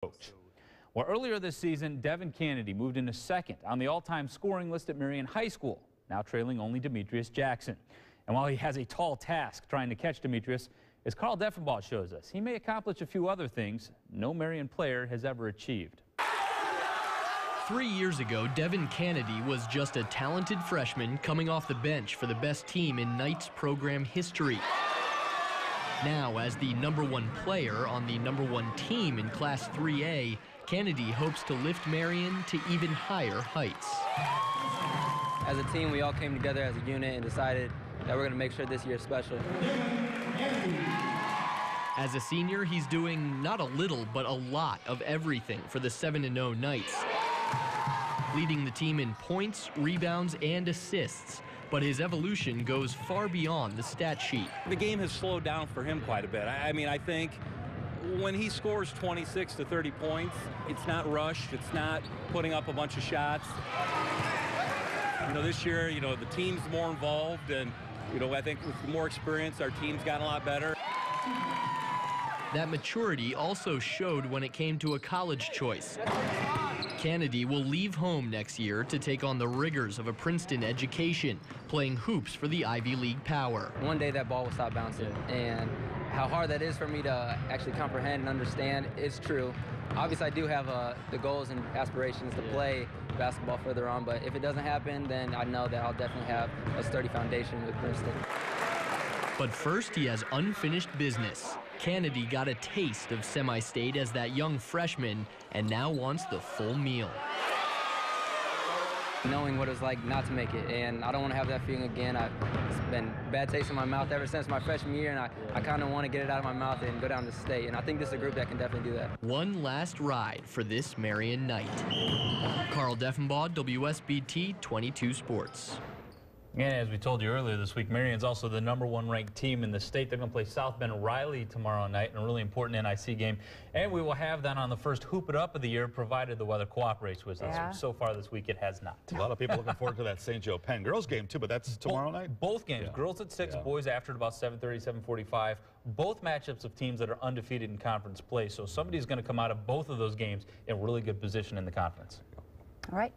coach. Well, earlier this season, Devin Cannady moved into second on the all-time scoring list at Marian High School, now trailing only Demetrius Jackson. And while he has a tall task trying to catch Demetrius, as Carl Deffenbaugh shows us, he may accomplish a few other things no Marian player has ever achieved. 3 years ago, Devin Cannady was just a talented freshman coming off the bench for the best team in Knight's program history. Now, as the #1 player on the #1 team in Class 3A, Cannady hopes to lift Marian to even higher heights. As a team, we all came together as a unit and decided that we're going to make sure this year is special. As a senior, he's doing not a little, but a lot of everything for the 7-0 Knights, leading the team in points, rebounds, and assists. But his evolution goes far beyond the stat sheet. The game has slowed down for him quite a bit. I mean, I think when he scores 26 to 30 points, it's not rushed. It's not putting up a bunch of shots. You know, this year, you know, the team's more involved, and, you know, I think with more experience, our team's gotten a lot better. That maturity also showed when it came to a college choice. Cannady will leave home next year to take on the rigors of a Princeton education, playing hoops for the Ivy League power. One day that ball will stop bouncing, and how hard that is for me to actually comprehend and understand is true. Obviously, I do have the goals and aspirations to play basketball further on, but if it doesn't happen, then I know that I'll definitely have a sturdy foundation with Princeton. But first, he has unfinished business. Cannady got a taste of semi-state as that young freshman and now wants the full meal. Knowing what it's like not to make it, and I don't want to have that feeling again. It's been a bad taste in my mouth ever since my freshman year, and I kind of want to get it out of my mouth and go down to state, and I think this is a group that can definitely do that. One last ride for this Marian Knight. Carl Deffenbaugh, WSBT 22 Sports. And as we told you earlier this week, Marian's also the #1 ranked team in the state. They're going to play South Bend Riley tomorrow night in a really important NIC game. And we will have that on the first Hoop It Up of the year, provided the weather cooperates with us. So far this week, it has not. A lot of people looking forward to that St. Joe Penn girls game, too, but that's tomorrow night? Both games. Yeah. Girls at 6, boys after at about 7:30, 7:45. Both matchups of teams that are undefeated in conference play. So somebody's going to come out of both of those games in really good position in the conference. All right.